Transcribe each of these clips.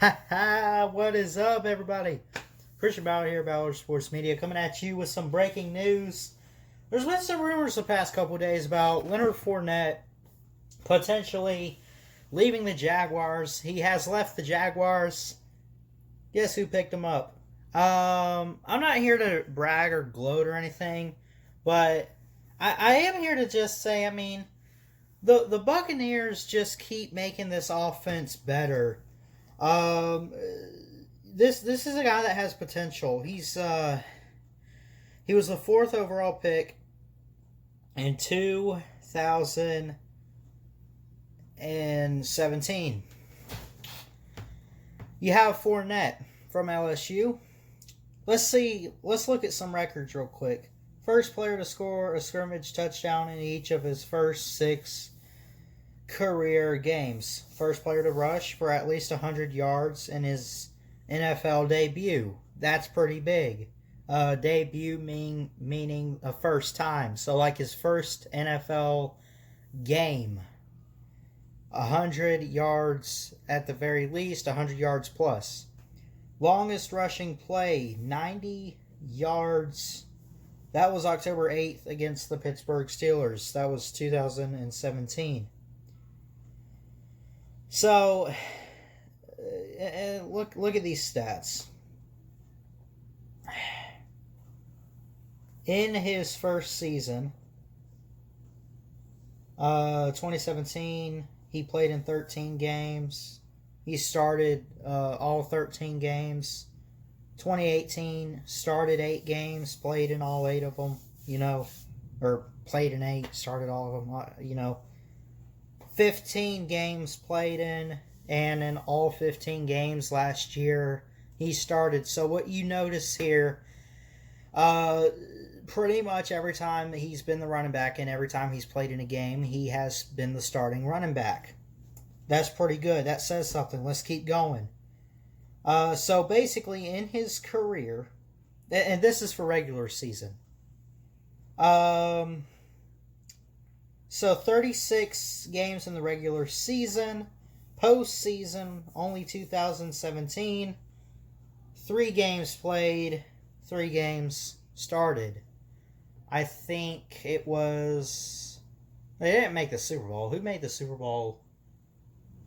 What is up, everybody? Christian Bauer here, Bauer Sports Media, coming at you with some breaking news. There's been some rumors the past couple days about Leonard Fournette potentially leaving the Jaguars. He has left the Jaguars. Guess who picked him up? I'm not here to brag or gloat or anything, but I am here to just say, the Buccaneers just keep making this offense better. This is a guy that has potential. He was the fourth overall pick in 2017. You have Fournette from LSU. Let's look at some records real quick. First player to score a scrimmage touchdown in each of his first 6 career games. First player to rush for at least 100 yards in his NFL debut. That's pretty big. Debut meaning a first time. So like his first NFL game. 100 yards at the very least, 100 yards plus. Longest rushing play, 90 yards. That was October 8th against the Pittsburgh Steelers. That was 2017. So, look at these stats. In his first season, 2017, he played in 13 games. He started all 13 games. 2018, started 8 games, played in all 8 of them, or played in 8, started all of them, 15 games played in, and in all 15 games last year, he started. So what you notice here, pretty much every time he's been the running back and every time he's played in a game, he has been the starting running back. That's pretty good. That says something. Let's keep going. So basically in his career, and this is for regular season, so 36 games in the regular season, postseason only 2017, 3 games played, 3 games started. I think it was, they didn't make the Super Bowl. Who made the Super Bowl?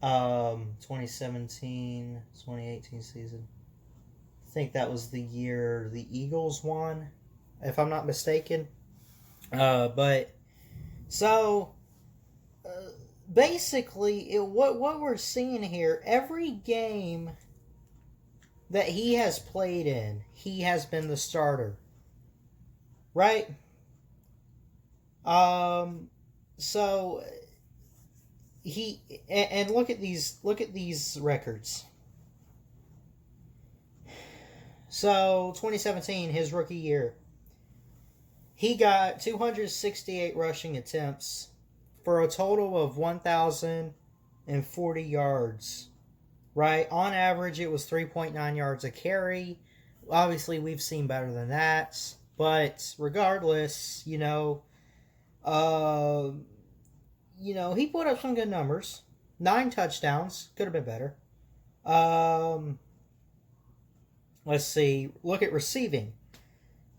2017, 2018 season. I think that was the year the Eagles won, if I'm not mistaken. Basically, what we're seeing here, every game that he has played in, he has been the starter, right? So he, and look at these records. So 2017, his rookie year, he got 268 rushing attempts for a total of 1,040 yards. Right? On average, it was 3.9 yards a carry. Obviously, we've seen better than that. But regardless, he put up some good numbers. 9 touchdowns. Could have been better. Let's see. Look at receiving.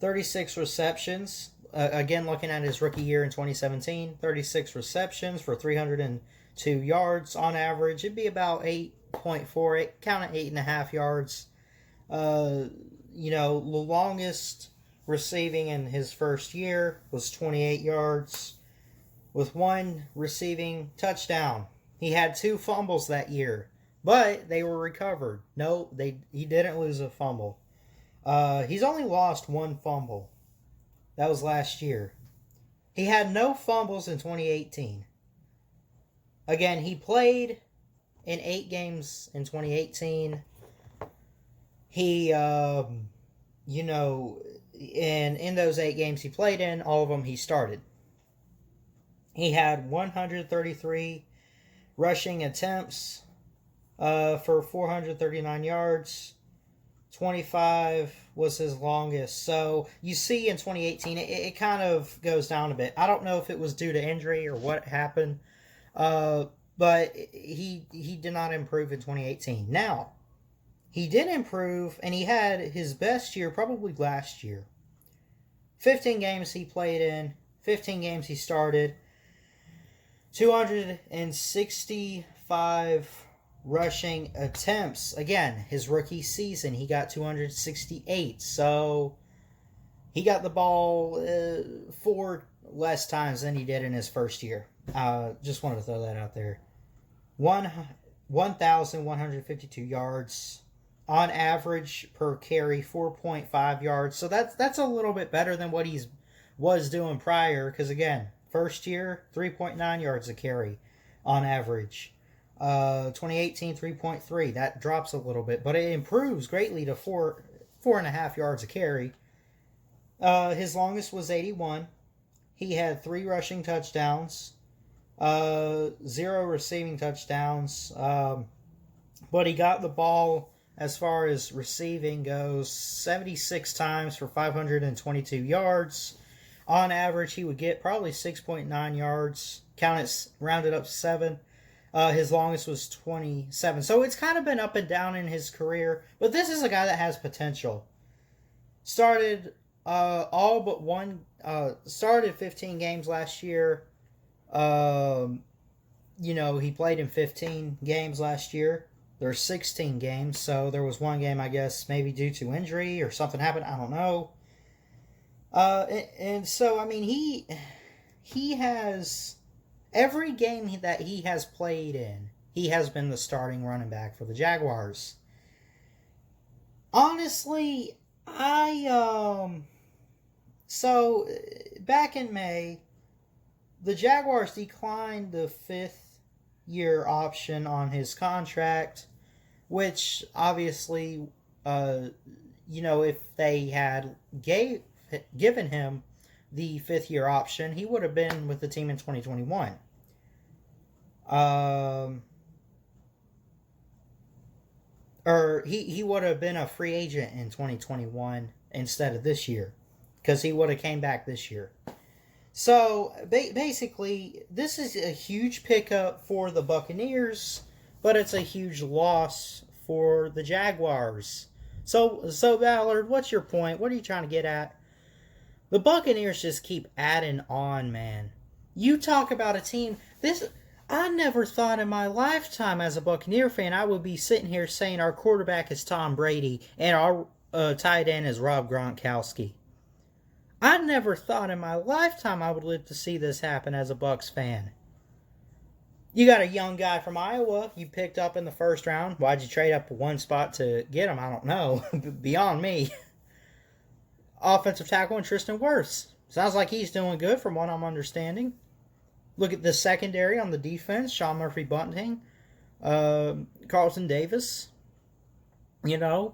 36 receptions. Again, looking at his rookie year in 2017. 36 receptions for 302 yards. On average, it'd be about 8.4. Count it 8.5 yards. The longest receiving in his first year was 28 yards. With 1 receiving touchdown. He had 2 fumbles that year, but they were recovered. No, he didn't lose a fumble. He's only lost 1 fumble. That was last year. He had no fumbles in 2018. Again, he played in 8 games in 2018. He, and in those 8 games he played in, all of them he started. He had 133 rushing attempts for 439 yards. 25 was his longest. So you see in 2018, it kind of goes down a bit. I don't know if it was due to injury or what happened, but he did not improve in 2018. Now, he did improve, and he had his best year probably last year. 15 games he played in, 15 games he started, 265 rushing attempts. Again, his rookie season, he got 268. So he got the ball 4 less times than he did in his first year. Just wanted to throw that out there. 1,152 yards on average per carry, 4.5 yards. So that's a little bit better than what he was doing prior. Because again, first year 3.9 yards a carry on average. 2018 3.3. That drops a little bit, but it improves greatly to 4.5 yards a carry. His longest was 81. He had 3 rushing touchdowns, 0 receiving touchdowns, but he got the ball, as far as receiving goes, 76 times for 522 yards. On average, he would get probably 6.9 yards. Rounded up to 7. His longest was 27. So it's kind of been up and down in his career, but this is a guy that has potential. Started all but one. Started 15 games last year. He played in 15 games last year. There's 16 games, so there was one game, I guess, maybe due to injury or something happened. I don't know. And so, I mean, he has, every game that he has played in, he has been the starting running back for the Jaguars. Honestly, so back in May, the Jaguars declined the 5th-year option on his contract, which obviously, if they had given him the 5th-year option, he would have been with the team in 2021. Or he would have been a free agent in 2021 instead of this year, because he would have came back this year. So, basically, this is a huge pickup for the Buccaneers, but it's a huge loss for the Jaguars. So Ballard, what's your point? What are you trying to get at? The Buccaneers just keep adding on, man. You talk about a team, I never thought in my lifetime as a Buccaneer fan I would be sitting here saying our quarterback is Tom Brady and our tight end is Rob Gronkowski. I never thought in my lifetime I would live to see this happen as a Bucs fan. You got a young guy from Iowa you picked up in the first round. Why'd you trade up one spot to get him? I don't know. Beyond me. Offensive tackle and Tristan Wirfs. Sounds like he's doing good from what I'm understanding. Look at the secondary on the defense. Sean Murphy-Bunting. Carlton Davis. Vernon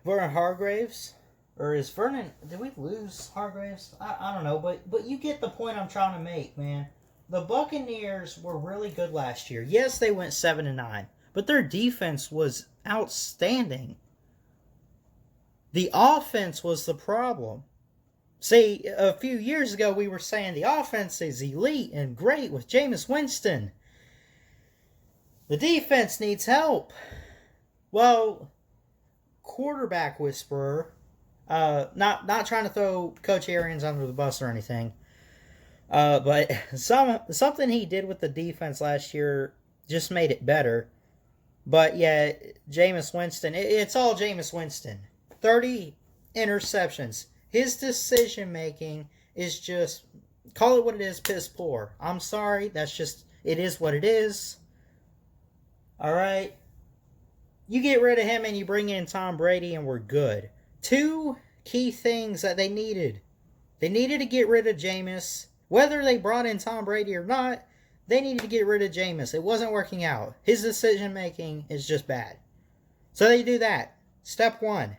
Hargraves. Or is Vernon... Did we lose Hargraves? I don't know. But you get the point I'm trying to make, man. The Buccaneers were really good last year. Yes, they went 7-9. But their defense was outstanding. The offense was the problem. See, a few years ago we were saying the offense is elite and great with Jameis Winston. The defense needs help. Well, quarterback whisperer... not trying to throw Coach Arians under the bus or anything, but something he did with the defense last year just made it better. But yeah, Jameis Winston, it's all Jameis Winston. 30 interceptions. His decision making is just, call it what it is, piss poor. I'm sorry, it is what it is. All right, you get rid of him and you bring in Tom Brady and we're good. 2 key things that they needed. They needed to get rid of Jameis. Whether they brought in Tom Brady or not, they needed to get rid of Jameis. It wasn't working out. His decision making is just bad. So they do that. Step 1,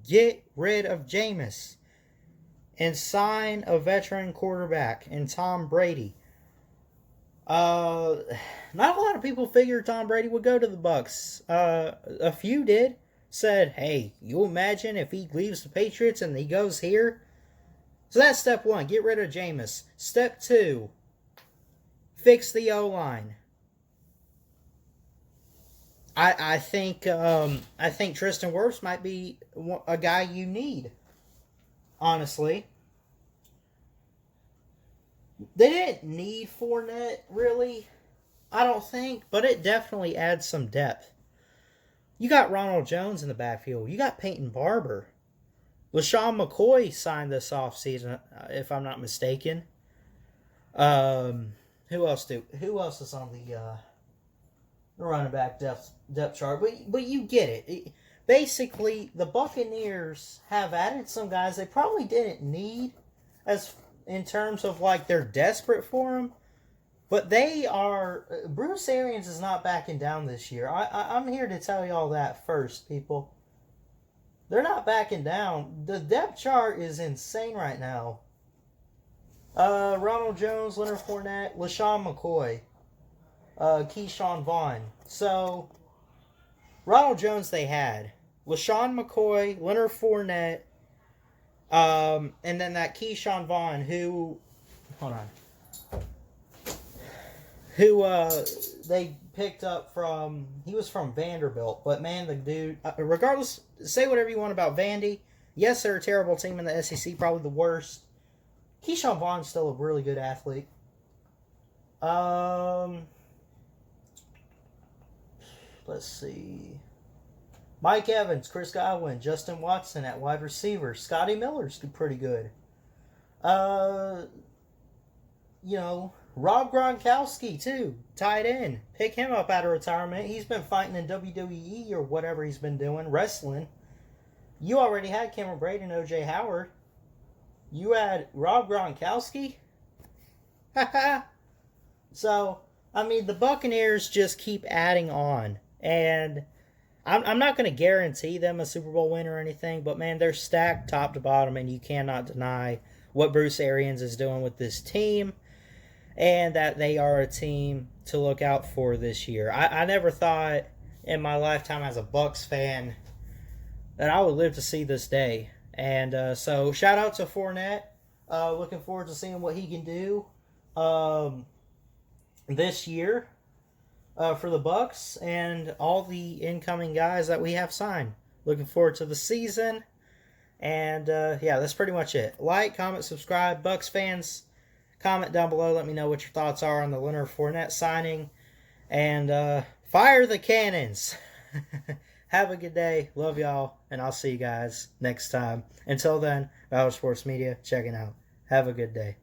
get rid of Jameis and sign a veteran quarterback in Tom Brady. Not a lot of people figured Tom Brady would go to the Bucs. A few did. Said, hey, you imagine if he leaves the Patriots and he goes here? So that's step 1, get rid of Jameis. Step 2, fix the O-line. I think Tristan Wirfs might be a guy you need. Honestly, they didn't need Fournette really. I don't think, but it definitely adds some depth. You got Ronald Jones in the backfield. You got Peyton Barber. LaShawn McCoy signed this offseason, if I'm not mistaken. Who else is on the running back depth chart? But you get it. Basically, the Buccaneers have added some guys they probably didn't need, as in terms of like they're desperate for them. But they are. Bruce Arians is not backing down this year. I'm here to tell you all that first, people. They're not backing down. The depth chart is insane right now. Ronald Jones, Leonard Fournette, LaShawn McCoy, Keyshawn Vaughn. So, Ronald Jones they had. LaShawn McCoy, Leonard Fournette, and then that Keyshawn Vaughn who... Hold on. Who they picked up from... He was from Vanderbilt. But, man, the dude... regardless, say whatever you want about Vandy. Yes, they're a terrible team in the SEC. Probably the worst. Keyshawn Vaughn's still a really good athlete. Let's see. Mike Evans, Chris Godwin, Justin Watson at wide receiver. Scotty Miller's pretty good. Rob Gronkowski, too. Tight end. Pick him up out of retirement. He's been fighting in WWE or whatever he's been doing, wrestling. You already had Cameron Brady and O.J. Howard. You had Rob Gronkowski? So, I mean, the Buccaneers just keep adding on. And I'm not going to guarantee them a Super Bowl win or anything, but, man, they're stacked top to bottom, and you cannot deny what Bruce Arians is doing with this team and that they are a team to look out for this year. I never thought in my lifetime as a Bucs fan that I would live to see this day. And so, shout out to Fournette. Looking forward to seeing what he can do this year for the Bucs and all the incoming guys that we have signed. Looking forward to the season. And, yeah, that's pretty much it. Like, comment, subscribe. Bucs fans, comment down below. Let me know what your thoughts are on the Leonard Fournette signing. And fire the cannons. Have a good day. Love y'all. And I'll see you guys next time. Until then, Valor Sports Media checking out. Have a good day.